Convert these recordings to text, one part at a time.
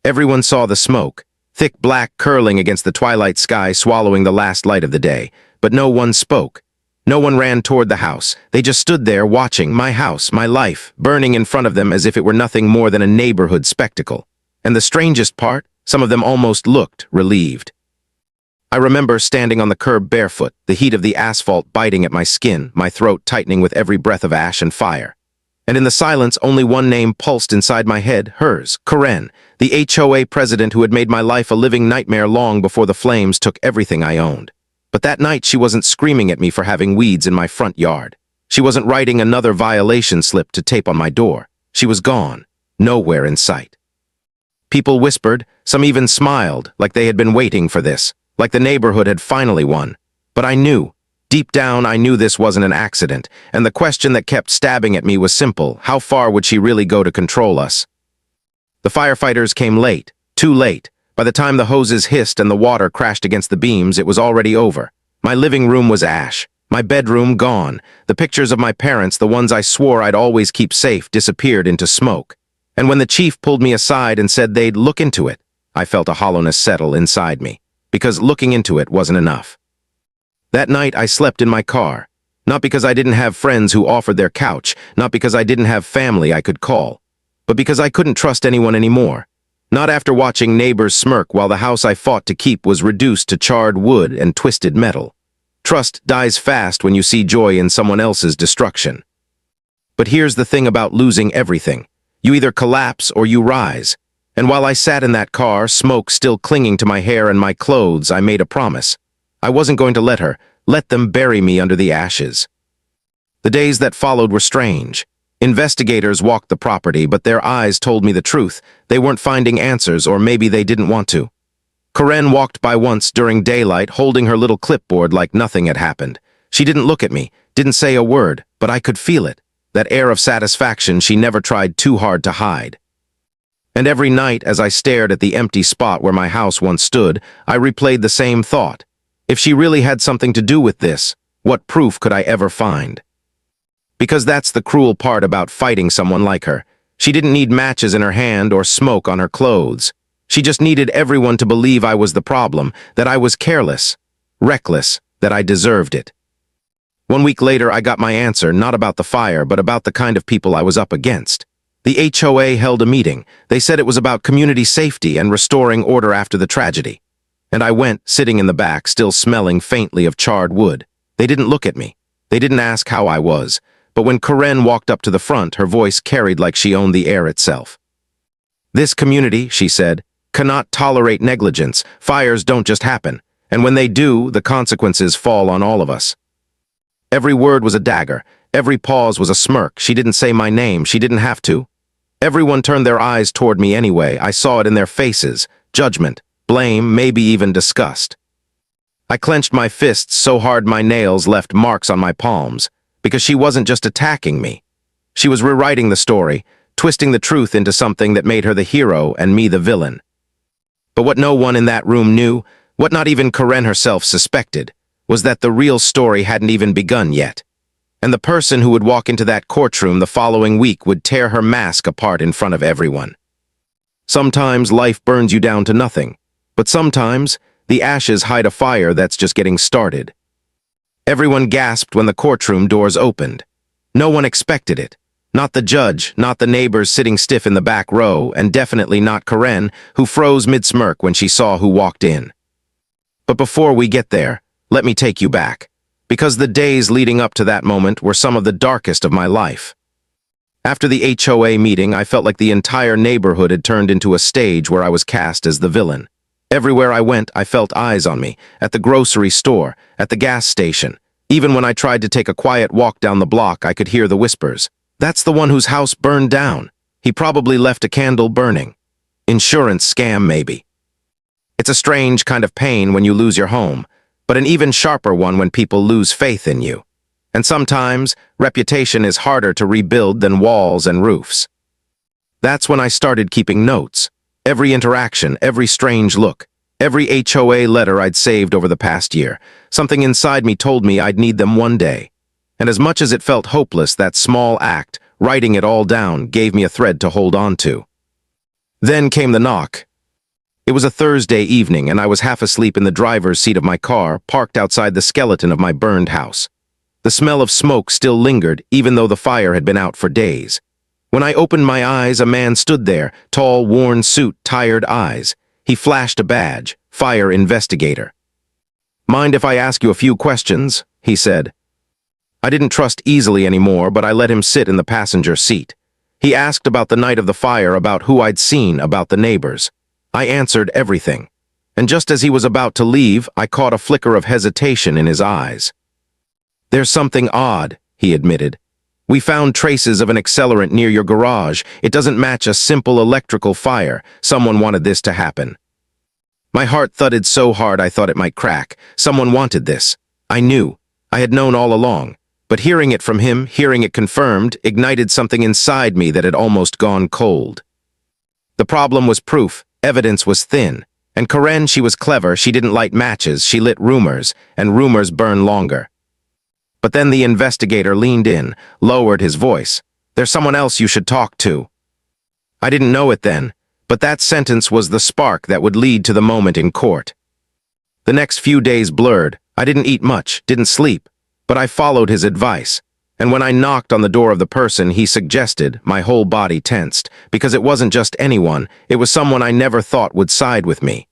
Everyone saw the smoke, thick black curling against the twilight sky swallowing the last light of the day, but no one spoke. No one ran toward the house. They just stood there watching my house, my life, burning in front of them as if it were nothing more than a neighborhood spectacle. And the strangest part, some of them almost looked relieved. I remember standing on the curb barefoot, the heat of the asphalt biting at my skin, my throat tightening with every breath of ash and fire. And in the silence, only one name pulsed inside my head, hers, Karen, the HOA president who had made my life a living nightmare long before the flames took everything I owned. But that night she wasn't screaming at me for having weeds in my front yard. She wasn't writing another violation slip to tape on my door. She was gone, nowhere in sight. People whispered, some even smiled, like they had been waiting for this, like the neighborhood had finally won. But I knew, deep down I knew this wasn't an accident, and the question that kept stabbing at me was simple: how far would she really go to control us? The firefighters came late, too late. By the time the hoses hissed and the water crashed against the beams, it was already over. My living room was ash, my bedroom gone. The pictures of my parents, the ones I swore I'd always keep safe, disappeared into smoke. And when the chief pulled me aside and said they'd look into it, I felt a hollowness settle inside me, because looking into it wasn't enough. That night I slept in my car, not because I didn't have friends who offered their couch, not because I didn't have family I could call, but because I couldn't trust anyone anymore. Not after watching neighbors smirk while the house I fought to keep was reduced to charred wood and twisted metal. Trust dies fast when you see joy in someone else's destruction. But here's the thing about losing everything. You either collapse or you rise. And while I sat in that car, smoke still clinging to my hair and my clothes, I made a promise. I wasn't going to let them bury me under the ashes. The days that followed were strange. Investigators walked the property, but their eyes told me the truth. They weren't finding answers, or maybe they didn't want to. Karen walked by once during daylight, holding her little clipboard like nothing had happened. She didn't look at me, didn't say a word, but I could feel it, that air of satisfaction she never tried too hard to hide. And every night, as I stared at the empty spot where my house once stood, I replayed the same thought. If she really had something to do with this, what proof could I ever find? Because that's the cruel part about fighting someone like her. She didn't need matches in her hand or smoke on her clothes. She just needed everyone to believe I was the problem, that I was careless, reckless, that I deserved it. 1 week later, I got my answer, not about the fire, but about the kind of people I was up against. The HOA held a meeting. They said it was about community safety and restoring order after the tragedy. And I went, sitting in the back, still smelling faintly of charred wood. They didn't look at me. They didn't ask how I was. But when Karen walked up to the front, her voice carried like she owned the air itself. This community, she said, cannot tolerate negligence. Fires don't just happen. And when they do, the consequences fall on all of us. Every word was a dagger. Every pause was a smirk. She didn't say my name. She didn't have to. Everyone turned their eyes toward me anyway. I saw it in their faces. Judgment, blame, maybe even disgust. I clenched my fists so hard my nails left marks on my palms. Because she wasn't just attacking me. She was rewriting the story, twisting the truth into something that made her the hero and me the villain. But what no one in that room knew, what not even Karen herself suspected, was that the real story hadn't even begun yet. And the person who would walk into that courtroom the following week would tear her mask apart in front of everyone. Sometimes life burns you down to nothing, but sometimes the ashes hide a fire that's just getting started. Everyone gasped when the courtroom doors opened. No one expected it. Not the judge, not the neighbors sitting stiff in the back row, and definitely not Karen, who froze mid-smirk when she saw who walked in. But before we get there, let me take you back, because the days leading up to that moment were some of the darkest of my life. After the HOA meeting, I felt like the entire neighborhood had turned into a stage where I was cast as the villain. Everywhere I went, I felt eyes on me, at the grocery store, at the gas station. Even when I tried to take a quiet walk down the block, I could hear the whispers. That's the one whose house burned down. He probably left a candle burning. Insurance scam, maybe. It's a strange kind of pain when you lose your home, but an even sharper one when people lose faith in you. And sometimes, reputation is harder to rebuild than walls and roofs. That's when I started keeping notes. Every interaction, every strange look, every HOA letter I'd saved over the past year. Something inside me told me I'd need them one day. And as much as it felt hopeless, that small act, writing it all down, gave me a thread to hold on to. Then came the knock. It was a Thursday evening, and I was half asleep in the driver's seat of my car, parked outside the skeleton of my burned house. The smell of smoke still lingered, even though the fire had been out for days. When I opened my eyes, a man stood there, tall, worn suit, tired eyes. He flashed a badge, fire investigator. "Mind if I ask you a few questions?" he said. I didn't trust easily anymore, but I let him sit in the passenger seat. He asked about the night of the fire, about who I'd seen, about the neighbors. I answered everything. And just as he was about to leave, I caught a flicker of hesitation in his eyes. "There's something odd," he admitted. "We found traces of an accelerant near your garage. It doesn't match a simple electrical fire. Someone wanted this to happen." My heart thudded so hard I thought it might crack. Someone wanted this. I knew. I had known all along. But hearing it from him, hearing it confirmed, ignited something inside me that had almost gone cold. The problem was proof. Evidence was thin. And Karen, she was clever. She didn't light matches. She lit rumors, and rumors burn longer. But then the investigator leaned in, lowered his voice. "There's someone else you should talk to." I didn't know it then, but that sentence was the spark that would lead to the moment in court. The next few days blurred. I didn't eat much, didn't sleep, but I followed his advice. And when I knocked on the door of the person he suggested, my whole body tensed, because it wasn't just anyone, it was someone I never thought would side with me.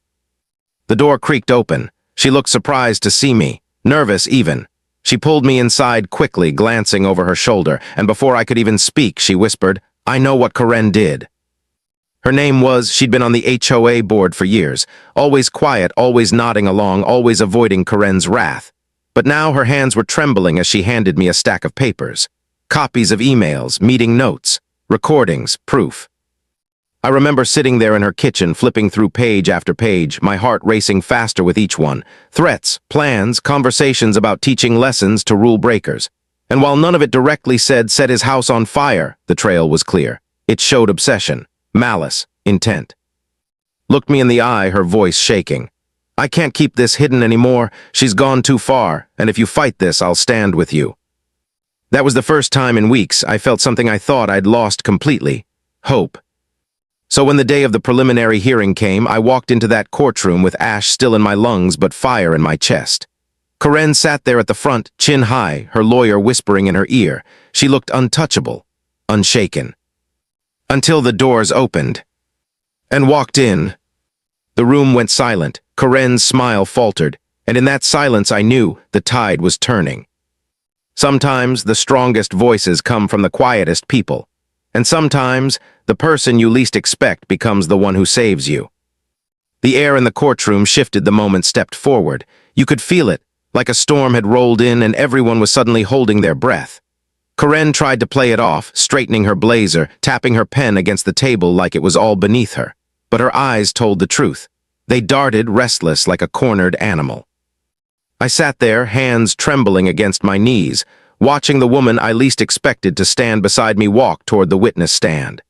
The door creaked open. She looked surprised to see me, nervous even. She pulled me inside quickly, glancing over her shoulder, and before I could even speak, she whispered, "I know what Karen did." Her name was, she'd been on the HOA board for years, always quiet, always nodding along, always avoiding Karen's wrath. But now her hands were trembling as she handed me a stack of papers. Copies of emails, meeting notes, recordings, proof. I remember sitting there in her kitchen, flipping through page after page, my heart racing faster with each one. Threats, plans, conversations about teaching lessons to rule breakers. And while none of it directly said, "Set his house on fire," the trail was clear. It showed obsession, malice, intent. Looked me in the eye, her voice shaking. "I can't keep this hidden anymore. She's gone too far, and if you fight this, I'll stand with you." That was the first time in weeks I felt something I thought I'd lost completely: hope. So when the day of the preliminary hearing came, I walked into that courtroom with ash still in my lungs but fire in my chest. Karen sat there at the front, chin high, her lawyer whispering in her ear. She looked untouchable, unshaken. Until the doors opened. And walked in. The room went silent. Karen's smile faltered, and in that silence I knew the tide was turning. Sometimes the strongest voices come from the quietest people, and sometimes the person you least expect becomes the one who saves you. The air in the courtroom shifted the moment stepped forward. You could feel it, like a storm had rolled in and everyone was suddenly holding their breath. Karen tried to play it off, straightening her blazer, tapping her pen against the table like it was all beneath her. But her eyes told the truth. They darted, restless like a cornered animal. I sat there, hands trembling against my knees, watching the woman I least expected to stand beside me walk toward the witness stand.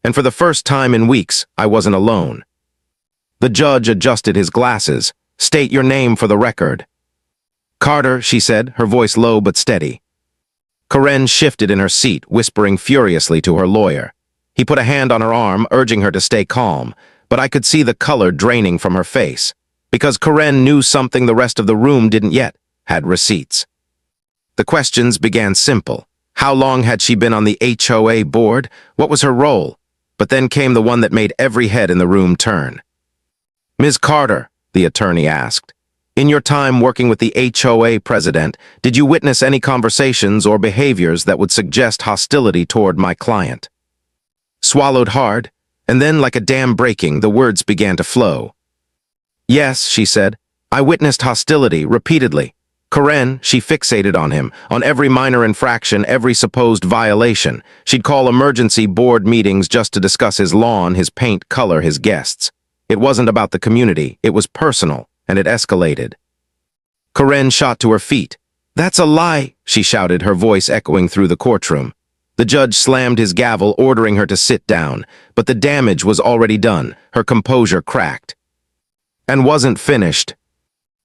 And for the first time in weeks, I wasn't alone. The judge adjusted his glasses. "State your name for the record." "Carter," she said, her voice low but steady. Karen shifted in her seat, whispering furiously to her lawyer. He put a hand on her arm, urging her to stay calm, but I could see the color draining from her face, because Karen knew something the rest of the room didn't yet, had receipts. The questions began simple. How long had she been on the HOA board? What was her role? But then came the one that made every head in the room turn. "Ms. Carter," the attorney asked, "in your time working with the HOA president, did you witness any conversations or behaviors that would suggest hostility toward my client?" Swallowed hard, and then like a dam breaking, the words began to flow. "Yes," she said, "I witnessed hostility repeatedly. Karen, she fixated on him, on every minor infraction, every supposed violation. She'd call emergency board meetings just to discuss his lawn, his paint color, his guests. It wasn't about the community, it was personal, and it escalated." Karen shot to her feet. "That's a lie," she shouted, her voice echoing through the courtroom. The judge slammed his gavel, ordering her to sit down, but the damage was already done. Her composure cracked. And wasn't finished.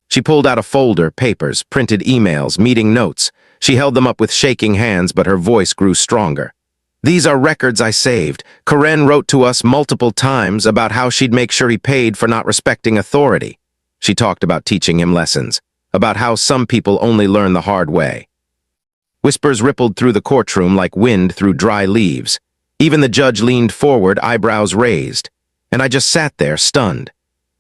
She pulled out a folder, papers, printed emails, meeting notes. She held them up with shaking hands, but her voice grew stronger. These are records I saved. Karen wrote to us multiple times about how she'd make sure he paid for not respecting authority. She talked about teaching him lessons, about how some people only learn the hard way. Whispers rippled through the courtroom like wind through dry leaves. Even the judge leaned forward, eyebrows raised. And I just sat there, stunned.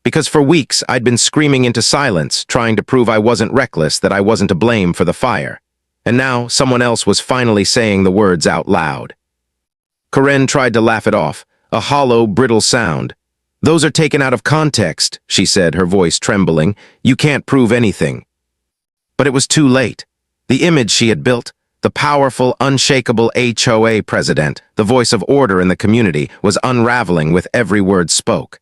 Because for weeks I'd been screaming into silence, trying to prove I wasn't reckless, that I wasn't to blame for the fire. And now someone else was finally saying the words out loud. Karen tried to laugh it off, a hollow, brittle sound. "Those are taken out of context," she said, her voice trembling. "You can't prove anything." But it was too late. The image she had built, the powerful, unshakable HOA president, the voice of order in the community, was unraveling with every word spoke.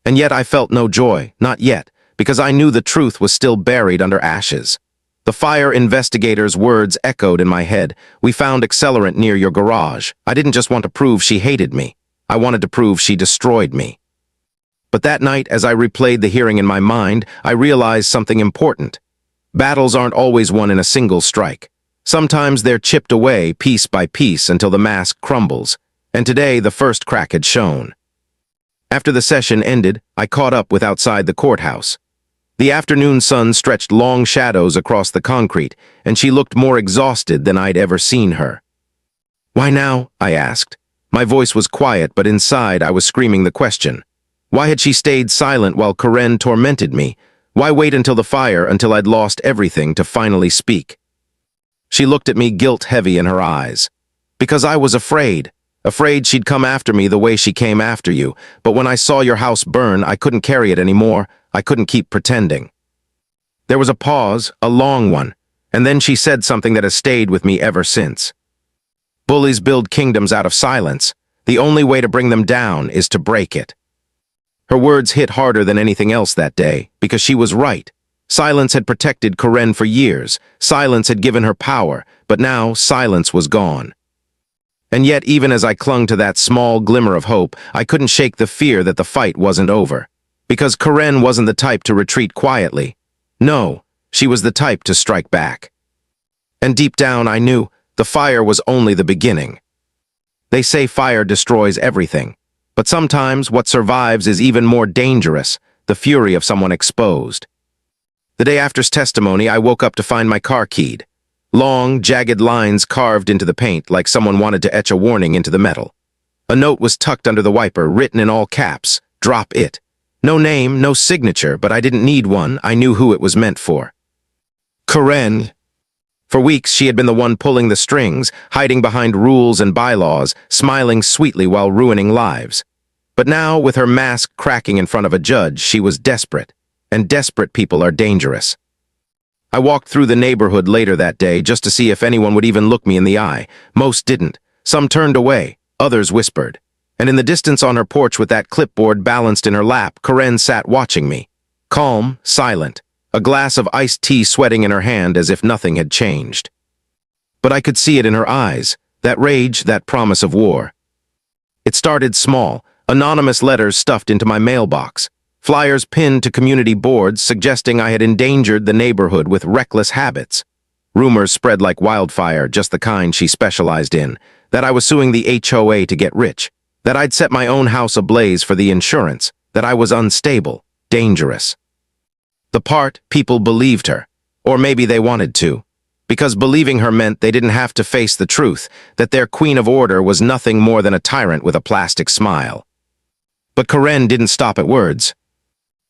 And yet I felt no joy, not yet, because I knew the truth was still buried under ashes. The fire investigator's words echoed in my head. "We found accelerant near your garage." I didn't just want to prove she hated me. I wanted to prove she destroyed me. But that night, as I replayed the hearing in my mind, I realized something important. Battles aren't always won in a single strike. Sometimes they're chipped away piece by piece until the mask crumbles. And today, the first crack had shown. After the session ended, I caught up with outside the courthouse. The afternoon sun stretched long shadows across the concrete, and she looked more exhausted than I'd ever seen her. "Why now?" I asked. My voice was quiet, but inside I was screaming the question. Why had she stayed silent while Karen tormented me? Why wait until the fire, until I'd lost everything, to finally speak? She looked at me, guilt heavy in her eyes. "Because I was afraid. Afraid she'd come after me the way she came after you. But when I saw your house burn, I couldn't carry it anymore. I couldn't keep pretending." There was a pause, a long one, and then she said something that has stayed with me ever since. "Bullies build kingdoms out of silence. The only way to bring them down is to break it." Her words hit harder than anything else that day, because she was right. Silence had protected Karen for years. Silence had given her power, but now silence was gone. And yet, even as I clung to that small glimmer of hope, I couldn't shake the fear that the fight wasn't over. Because Karen wasn't the type to retreat quietly. No, she was the type to strike back. And deep down I knew the fire was only the beginning. They say fire destroys everything, but sometimes what survives is even more dangerous, the fury of someone exposed. The day after's testimony, I woke up to find my car keyed. Long, jagged lines carved into the paint like someone wanted to etch a warning into the metal. A note was tucked under the wiper, written in all caps, "Drop it." No name, no signature, but I didn't need one. I knew who it was meant for. Karen. For weeks, she had been the one pulling the strings, hiding behind rules and bylaws, smiling sweetly while ruining lives. But now, with her mask cracking in front of a judge, she was desperate. And desperate people are dangerous. I walked through the neighborhood later that day just to see if anyone would even look me in the eye. Most didn't. Some turned away. Others whispered. And in the distance on her porch with that clipboard balanced in her lap, Karen sat watching me. Calm, silent, a glass of iced tea sweating in her hand as if nothing had changed. But I could see it in her eyes, that rage, that promise of war. It started small, anonymous letters stuffed into my mailbox, flyers pinned to community boards suggesting I had endangered the neighborhood with reckless habits. Rumors spread like wildfire, just the kind she specialized in, that I was suing the HOA to get rich, that I'd set my own house ablaze for the insurance, that I was unstable, dangerous. The part people believed her, or maybe they wanted to, because believing her meant they didn't have to face the truth, that their queen of order was nothing more than a tyrant with a plastic smile. But Karen didn't stop at words.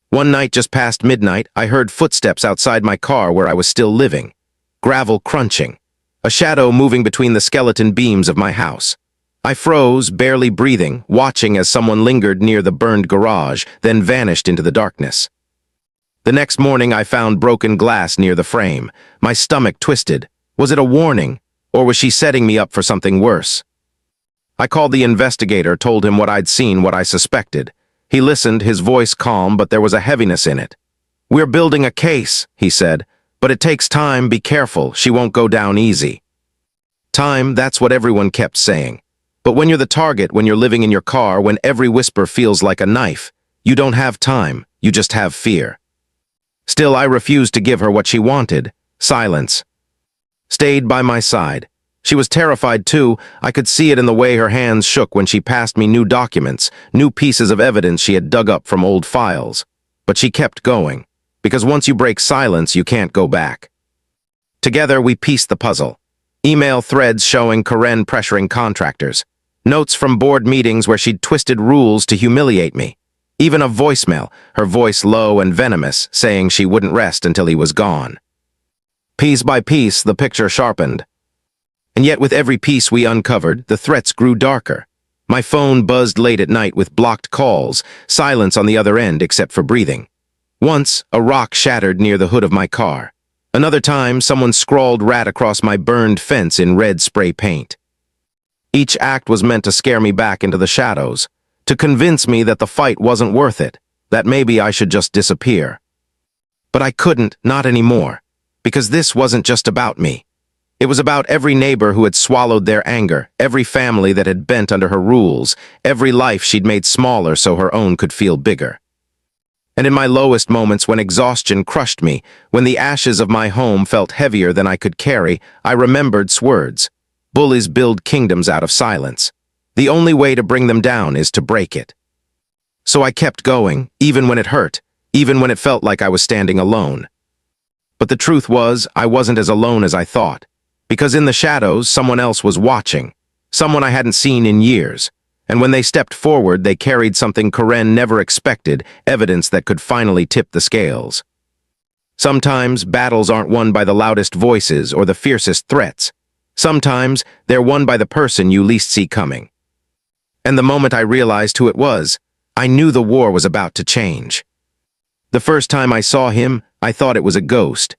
One night just past midnight, I heard footsteps outside my car where I was still living, gravel crunching, a shadow moving between the skeleton beams of my house. I froze, barely breathing, watching as someone lingered near the burned garage, then vanished into the darkness. The next morning I found broken glass near the frame. My stomach twisted. Was it a warning, or was she setting me up for something worse? I called the investigator, told him what I'd seen, what I suspected. He listened, his voice calm, but there was a heaviness in it. "We're building a case," he said, "but it takes time, be careful, she won't go down easy." Time, that's what everyone kept saying. But when you're the target, when you're living in your car, when every whisper feels like a knife, you don't have time, you just have fear. Still, I refused to give her what she wanted, silence. Stayed by my side. She was terrified too. I could see it in the way her hands shook when she passed me new documents, new pieces of evidence she had dug up from old files. But she kept going, because once you break silence, you can't go back. Together, we pieced the puzzle. Email threads showing Karen pressuring contractors. Notes from board meetings where she'd twisted rules to humiliate me. Even a voicemail, her voice low and venomous, saying she wouldn't rest until he was gone. Piece by piece, the picture sharpened. And yet with every piece we uncovered, the threats grew darker. My phone buzzed late at night with blocked calls, silence on the other end except for breathing. Once, a rock shattered near the hood of my car. Another time, someone scrawled rat across my burned fence in red spray paint. Each act was meant to scare me back into the shadows, to convince me that the fight wasn't worth it, that maybe I should just disappear. But I couldn't, not anymore, because this wasn't just about me. It was about every neighbor who had swallowed their anger, every family that had bent under her rules, every life she'd made smaller so her own could feel bigger. And in my lowest moments, when exhaustion crushed me, when the ashes of my home felt heavier than I could carry, I remembered words. Bullies build kingdoms out of silence. The only way to bring them down is to break it. So I kept going, even when it hurt, even when it felt like I was standing alone. But the truth was, I wasn't as alone as I thought. Because in the shadows, someone else was watching, someone I hadn't seen in years, and when they stepped forward, they carried something Karen never expected, evidence that could finally tip the scales. Sometimes battles aren't won by the loudest voices or the fiercest threats. Sometimes they're won by the person you least see coming. And the moment I realized who it was, I knew the war was about to change. The first time I saw him, I thought it was a ghost.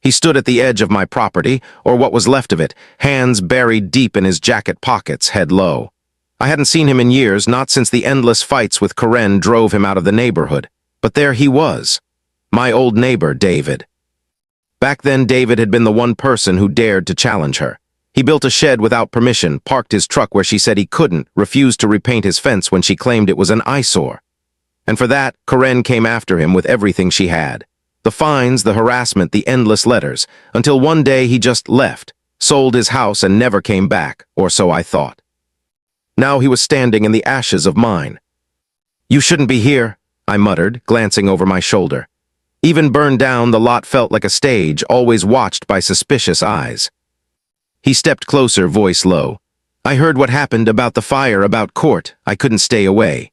He stood at the edge of my property, or what was left of it, hands buried deep in his jacket pockets, head low. I hadn't seen him in years, not since the endless fights with Karen drove him out of the neighborhood. But there he was, my old neighbor, David. Back then, David had been the one person who dared to challenge her. He built a shed without permission, parked his truck where she said he couldn't, refused to repaint his fence when she claimed it was an eyesore. And for that, Karen came after him with everything she had. The fines, the harassment, the endless letters, until one day he just left, sold his house and never came back, or so I thought. Now he was standing in the ashes of mine. "You shouldn't be here," I muttered, glancing over my shoulder. Even burned down, the lot felt like a stage, always watched by suspicious eyes. He stepped closer, voice low. "I heard what happened about the fire, about court. I couldn't stay away."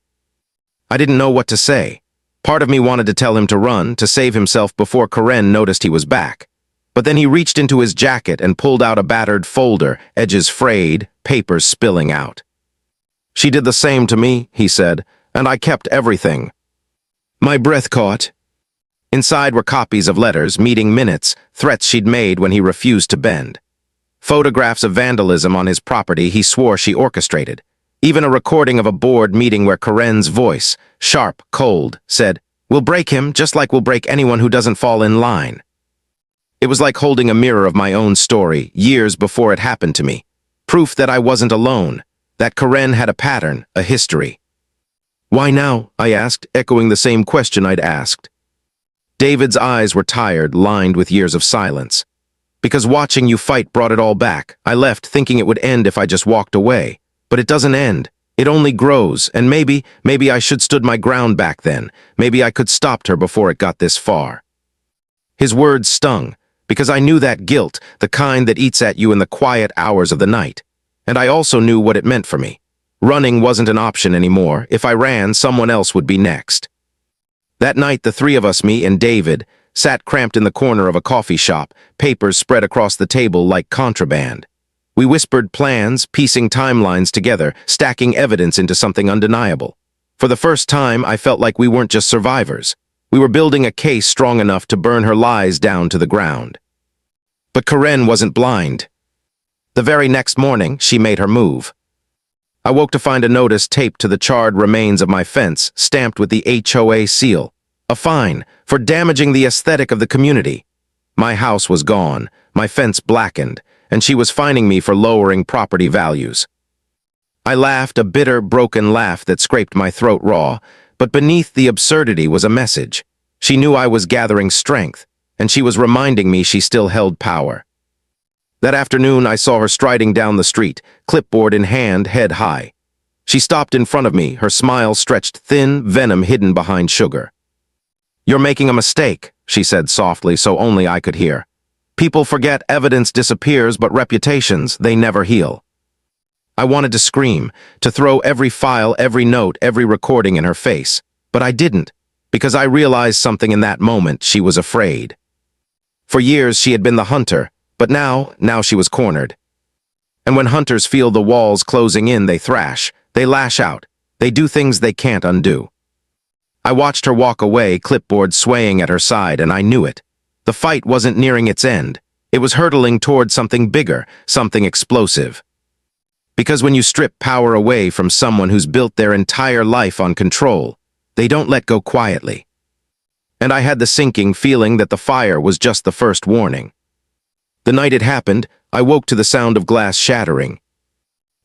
I didn't know what to say. Part of me wanted to tell him to run, to save himself before Karen noticed he was back. But then he reached into his jacket and pulled out a battered folder, edges frayed, papers spilling out. "She did the same to me," he said, "and I kept everything." My breath caught. Inside were copies of letters, meeting minutes, threats she'd made when he refused to bend. Photographs of vandalism on his property he swore she orchestrated. Even a recording of a board meeting where Karen's voice, sharp, cold, said, "We'll break him just like we'll break anyone who doesn't fall in line." It was like holding a mirror of my own story, years before it happened to me. Proof that I wasn't alone, that Karen had a pattern, a history. "Why now?" I asked, echoing the same question I'd asked. David's eyes were tired, lined with years of silence. "Because watching you fight brought it all back. I left thinking it would end if I just walked away. But it doesn't end. It only grows, and maybe I should stood my ground back then. Maybe I could stopped her before it got this far." His words stung, because I knew that guilt, the kind that eats at you in the quiet hours of the night. And I also knew what it meant for me. Running wasn't an option anymore. If I ran, someone else would be next. That night, the three of us, me and David, sat cramped in the corner of a coffee shop, papers spread across the table like contraband. We whispered plans, piecing timelines together, stacking evidence into something undeniable. For the first time, I felt like we weren't just survivors. We were building a case strong enough to burn her lies down to the ground. But Karen wasn't blind. The very next morning, she made her move. I woke to find a notice taped to the charred remains of my fence, stamped with the HOA seal. A fine for damaging the aesthetic of the community. My house was gone, my fence blackened, and she was fining me for lowering property values. I laughed, a bitter, broken laugh that scraped my throat raw, but beneath the absurdity was a message. She knew I was gathering strength, and she was reminding me she still held power. That afternoon, I saw her striding down the street, clipboard in hand, head high. She stopped in front of me, her smile stretched thin, venom hidden behind sugar. "You're making a mistake," she said softly so only I could hear. "People forget, evidence disappears, but reputations, they never heal." I wanted to scream, to throw every file, every note, every recording in her face. But I didn't, because I realized something in that moment. She was afraid. For years she had been the hunter, but now she was cornered. And when hunters feel the walls closing in, they thrash, they lash out, they do things they can't undo. I watched her walk away, clipboard swaying at her side, and I knew it. The fight wasn't nearing its end. It was hurtling toward something bigger, something explosive. Because when you strip power away from someone who's built their entire life on control, they don't let go quietly. And I had the sinking feeling that the fire was just the first warning. The night it happened, I woke to the sound of glass shattering.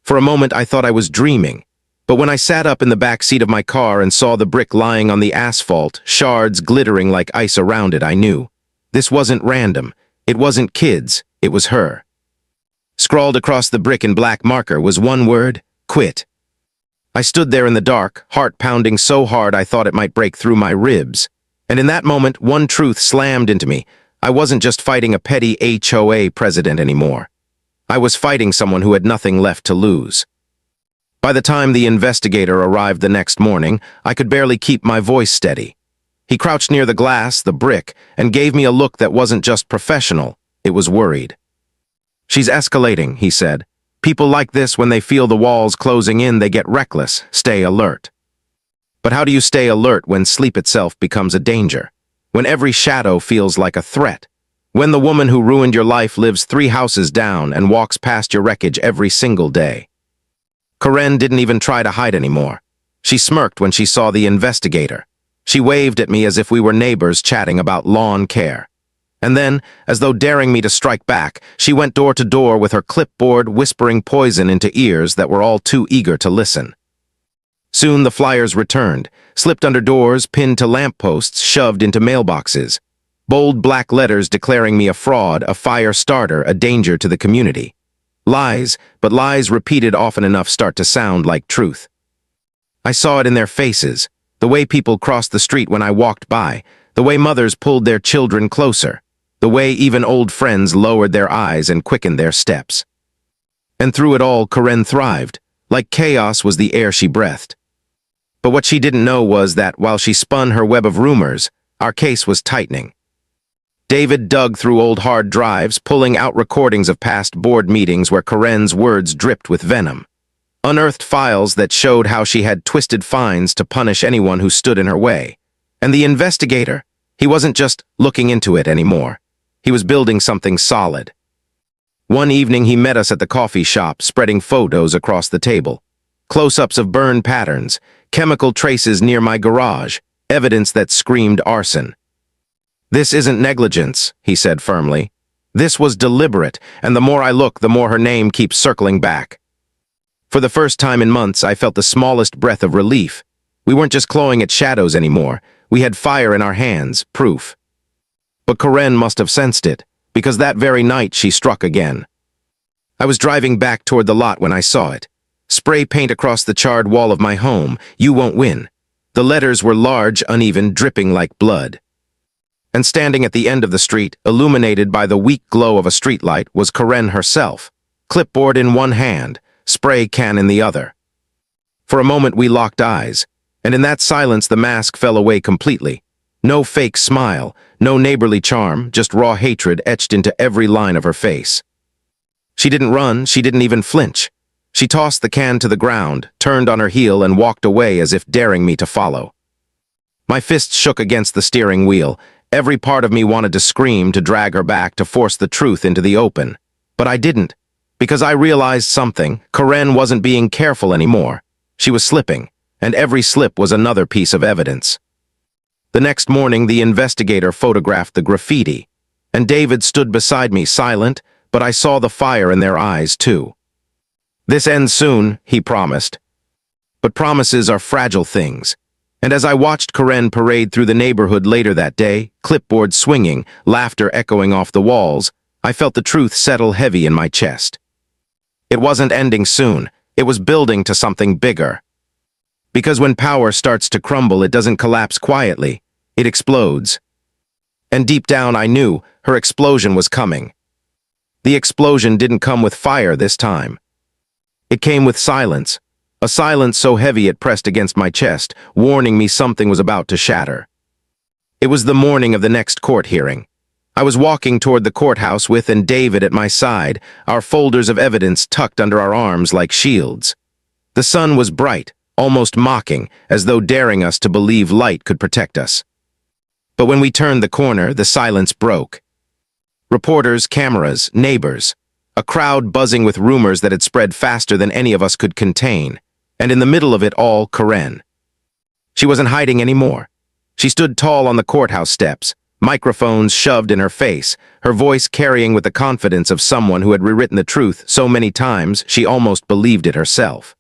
For a moment I thought I was dreaming, but when I sat up in the back seat of my car and saw the brick lying on the asphalt, shards glittering like ice around it, I knew. This wasn't random. It wasn't kids. It was her. Scrawled across the brick in black marker was one word: quit. I stood there in the dark, heart pounding so hard I thought it might break through my ribs. And in that moment, one truth slammed into me. I wasn't just fighting a petty HOA president anymore. I was fighting someone who had nothing left to lose. By the time the investigator arrived the next morning, I could barely keep my voice steady. He crouched near the glass, the brick, and gave me a look that wasn't just professional, it was worried. "She's escalating," he said. "People like this, when they feel the walls closing in, they get reckless. Stay alert." But how do you stay alert when sleep itself becomes a danger? When every shadow feels like a threat? When the woman who ruined your life lives 3 houses down and walks past your wreckage every single day? Karen didn't even try to hide anymore. She smirked when she saw the investigator. She waved at me as if we were neighbors chatting about lawn care. And then, as though daring me to strike back, she went door to door with her clipboard, whispering poison into ears that were all too eager to listen. Soon the flyers returned, slipped under doors, pinned to lampposts, shoved into mailboxes. Bold black letters declaring me a fraud, a fire starter, a danger to the community. Lies, but lies repeated often enough start to sound like truth. I saw it in their faces, the way people crossed the street when I walked by, the way mothers pulled their children closer, the way even old friends lowered their eyes and quickened their steps. And through it all, Karen thrived, like chaos was the air she breathed. But what she didn't know was that while she spun her web of rumors, our case was tightening. David dug through old hard drives, pulling out recordings of past board meetings where Karen's words dripped with venom. Unearthed files that showed how she had twisted fines to punish anyone who stood in her way. And the investigator, he wasn't just looking into it anymore. He was building something solid. One evening he met us at the coffee shop, spreading photos across the table. Close-ups of burn patterns, chemical traces near my garage, evidence that screamed arson. "This isn't negligence," he said firmly. "This was deliberate, and the more I look, the more her name keeps circling back." For the first time in months, I felt the smallest breath of relief. We weren't just clawing at shadows anymore. We had fire in our hands, proof. But Karen must have sensed it, because that very night she struck again. I was driving back toward the lot when I saw it. Spray paint across the charred wall of my home. "You won't win." The letters were large, uneven, dripping like blood. And standing at the end of the street, illuminated by the weak glow of a streetlight, was Karen herself, clipboard in one hand, spray can in the other. For a moment we locked eyes, and in that silence the mask fell away completely. No fake smile, no neighborly charm, just raw hatred etched into every line of her face. She didn't run, she didn't even flinch. She tossed the can to the ground, turned on her heel, and walked away as if daring me to follow. My fists shook against the steering wheel. Every part of me wanted to scream, to drag her back, to force the truth into the open. But I didn't, because I realized something. Karen wasn't being careful anymore. She was slipping, and every slip was another piece of evidence. The next morning, the investigator photographed the graffiti, and David stood beside me, silent, but I saw the fire in their eyes, too. "This ends soon," he promised. But promises are fragile things. And as I watched Karen parade through the neighborhood later that day, clipboard swinging, laughter echoing off the walls, I felt the truth settle heavy in my chest. It wasn't ending soon. It was building to something bigger. Because when power starts to crumble, it doesn't collapse quietly. It explodes. And deep down, I knew her explosion was coming. The explosion didn't come with fire this time. It came with silence, a silence so heavy it pressed against my chest, warning me something was about to shatter. It was the morning of the next court hearing. I was walking toward the courthouse with David at my side, our folders of evidence tucked under our arms like shields. The sun was bright, almost mocking, as though daring us to believe light could protect us. But when we turned the corner, the silence broke. Reporters, cameras, neighbors, a crowd buzzing with rumors that had spread faster than any of us could contain, and in the middle of it all, Karen. She wasn't hiding anymore. She stood tall on the courthouse steps, microphones shoved in her face, her voice carrying with the confidence of someone who had rewritten the truth so many times she almost believed it herself.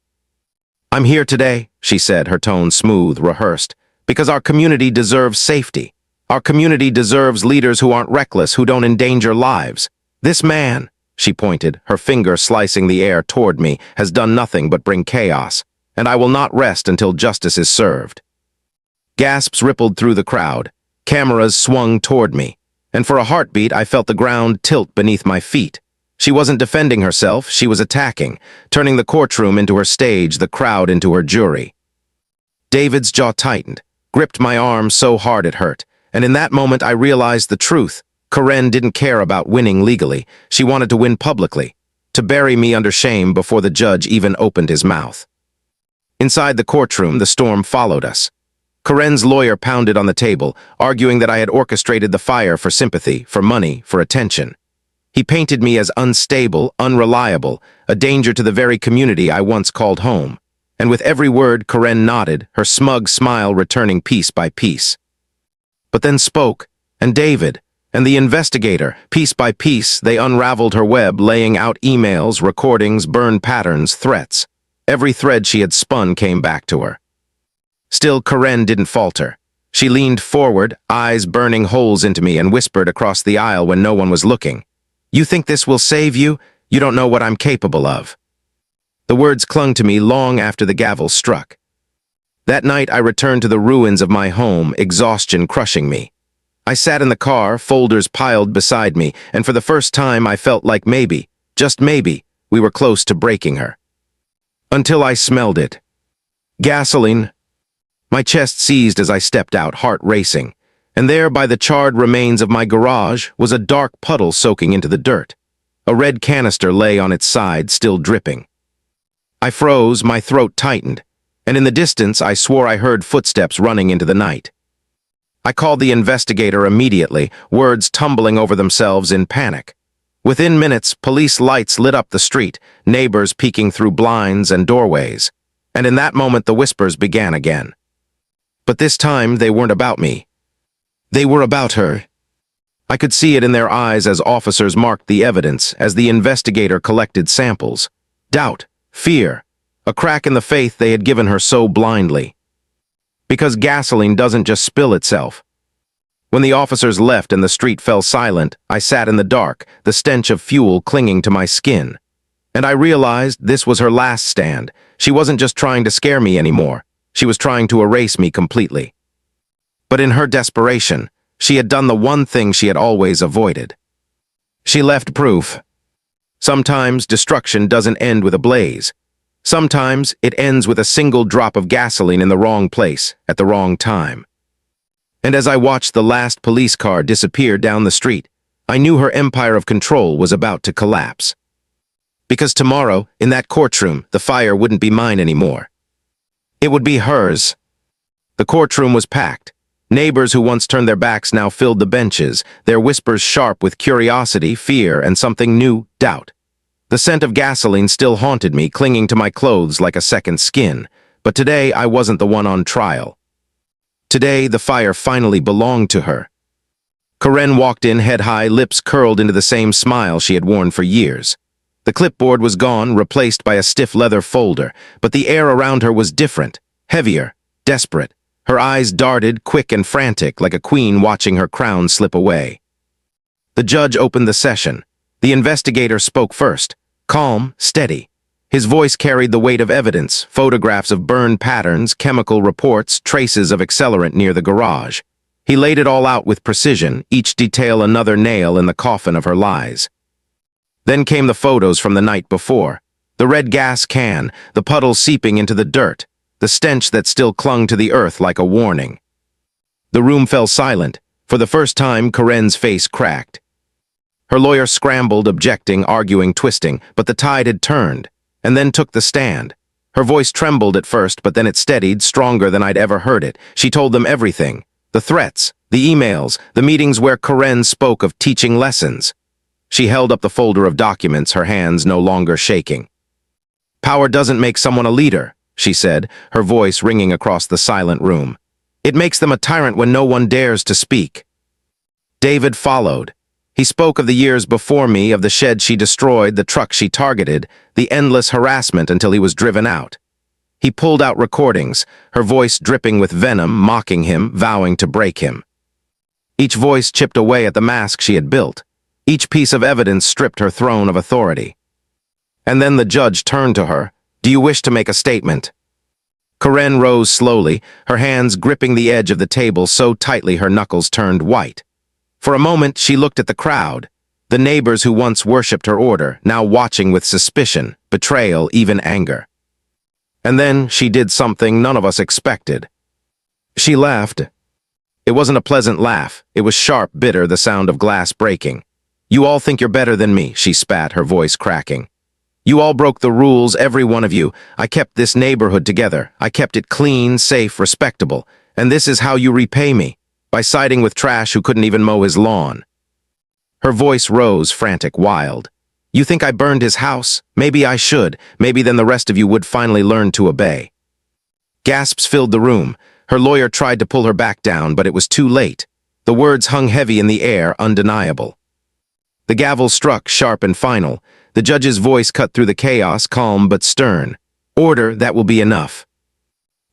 "I'm here today," she said, her tone smooth, rehearsed, "because our community deserves safety. Our community deserves leaders who aren't reckless, who don't endanger lives. This man," she pointed, her finger slicing the air toward me, "has done nothing but bring chaos, and I will not rest until justice is served." Gasps rippled through the crowd. Cameras swung toward me, and for a heartbeat I felt the ground tilt beneath my feet. She wasn't defending herself, she was attacking, turning the courtroom into her stage, the crowd into her jury. David's jaw tightened, gripped my arm so hard it hurt, and in that moment I realized the truth. Karen didn't care about winning legally. She wanted to win publicly, to bury me under shame before the judge even opened his mouth. Inside the courtroom, the storm followed us. Karen's lawyer pounded on the table, arguing that I had orchestrated the fire for sympathy, for money, for attention. He painted me as unstable, unreliable, a danger to the very community I once called home. And with every word, Karen nodded, her smug smile returning piece by piece. But then spoke, and David, and the investigator, piece by piece, they unraveled her web, laying out emails, recordings, burned patterns, threats. Every thread she had spun came back to her. Still, Karen didn't falter. She leaned forward, eyes burning holes into me, and whispered across the aisle when no one was looking. "You think this will save you? You don't know what I'm capable of." The words clung to me long after the gavel struck. That night I returned to the ruins of my home, exhaustion crushing me. I sat in the car, folders piled beside me, and for the first time I felt like maybe, just maybe, we were close to breaking her. Until I smelled it. Gasoline. My chest seized as I stepped out, heart racing, and there by the charred remains of my garage was a dark puddle soaking into the dirt. A red canister lay on its side, still dripping. I froze, my throat tightened, and in the distance I swore I heard footsteps running into the night. I called the investigator immediately, words tumbling over themselves in panic. Within minutes, police lights lit up the street, neighbors peeking through blinds and doorways, and in that moment the whispers began again. But this time they weren't about me. They were about her. I could see it in their eyes as officers marked the evidence, as the investigator collected samples. Doubt, fear, a crack in the faith they had given her so blindly. Because gasoline doesn't just spill itself. When the officers left and the street fell silent, I sat in the dark, the stench of fuel clinging to my skin. And I realized this was her last stand. She wasn't just trying to scare me anymore. She was trying to erase me completely. But in her desperation, she had done the one thing she had always avoided. She left proof. Sometimes destruction doesn't end with a blaze. Sometimes it ends with a single drop of gasoline in the wrong place at the wrong time. And as I watched the last police car disappear down the street, I knew her empire of control was about to collapse. Because tomorrow, in that courtroom, the fire wouldn't be mine anymore. It would be hers. The courtroom was packed. Neighbors who once turned their backs now filled the benches, their whispers sharp with curiosity, fear, and something new, doubt. The scent of gasoline still haunted me, clinging to my clothes like a second skin, but today I wasn't the one on trial. Today, the fire finally belonged to her. Karen walked in head high, lips curled into the same smile she had worn for years. The clipboard was gone, replaced by a stiff leather folder, but the air around her was different, heavier, desperate. Her eyes darted, quick and frantic, like a queen watching her crown slip away. The judge opened the session, The investigator spoke first, calm, steady. His voice carried the weight of evidence, photographs of burn patterns, chemical reports, traces of accelerant near the garage. He laid it all out with precision, each detail another nail in the coffin of her lies. Then came the photos from the night before. The red gas can, the puddles seeping into the dirt, the stench that still clung to the earth like a warning. The room fell silent. For the first time, Karen's face cracked. Her lawyer scrambled, objecting, arguing, twisting, but the tide had turned, and then took the stand. Her voice trembled at first, but then it steadied, stronger than I'd ever heard it. She told them everything. The threats, the emails, the meetings where Karen spoke of teaching lessons. She held up the folder of documents, her hands no longer shaking. "Power doesn't make someone a leader," she said, her voice ringing across the silent room. "It makes them a tyrant when no one dares to speak." David followed. He spoke of the years before me, of the shed she destroyed, the truck she targeted, the endless harassment until he was driven out. He pulled out recordings, her voice dripping with venom, mocking him, vowing to break him. Each voice chipped away at the mask she had built. Each piece of evidence stripped her throne of authority. And then the judge turned to her. "Do you wish to make a statement?" Karen rose slowly, her hands gripping the edge of the table so tightly her knuckles turned white. For a moment, she looked at the crowd, the neighbors who once worshipped her order, now watching with suspicion, betrayal, even anger. And then she did something none of us expected. She laughed. It wasn't a pleasant laugh. It was sharp, bitter, the sound of glass breaking. "You all think you're better than me," she spat, her voice cracking. "You all broke the rules, every one of you. I kept this neighborhood together. I kept it clean, safe, respectable. And this is how you repay me, by siding with trash who couldn't even mow his lawn." Her voice rose, frantic, wild. "You think I burned his house? Maybe I should. Maybe then the rest of you would finally learn to obey." Gasps filled the room. Her lawyer tried to pull her back down, but it was too late. The words hung heavy in the air, undeniable. The gavel struck, sharp and final. The judge's voice cut through the chaos, calm but stern. "Order, that will be enough."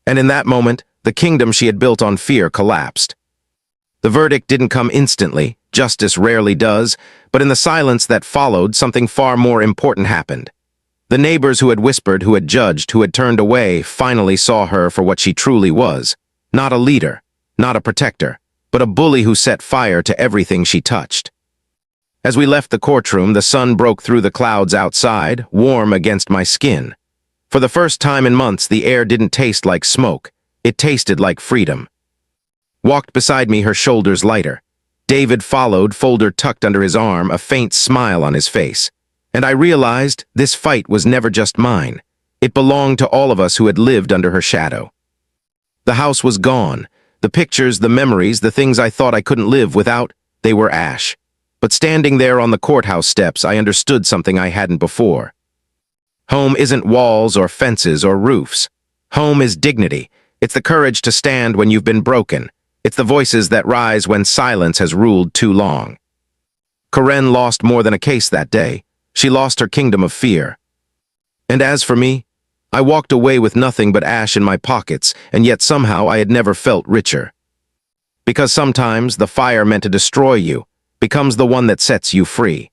And in that moment, the kingdom she had built on fear collapsed. The verdict didn't come instantly, justice rarely does, but in the silence that followed, something far more important happened. The neighbors who had whispered, who had judged, who had turned away, finally saw her for what she truly was. Not a leader, not a protector, but a bully who set fire to everything she touched. As we left the courtroom, the sun broke through the clouds outside, warm against my skin. For the first time in months, the air didn't taste like smoke. It tasted like freedom. Walked beside me, her shoulders lighter. David followed, folder tucked under his arm, a faint smile on his face. And I realized this fight was never just mine. It belonged to all of us who had lived under her shadow. The house was gone. The pictures, the memories, the things I thought I couldn't live without, they were ash. But standing there on the courthouse steps, I understood something I hadn't before. Home isn't walls or fences or roofs. Home is dignity. It's the courage to stand when you've been broken. It's the voices that rise when silence has ruled too long. Karen lost more than a case that day. She lost her kingdom of fear. And as for me, I walked away with nothing but ash in my pockets, and yet somehow I had never felt richer. Because sometimes the fire meant to destroy you becomes the one that sets you free.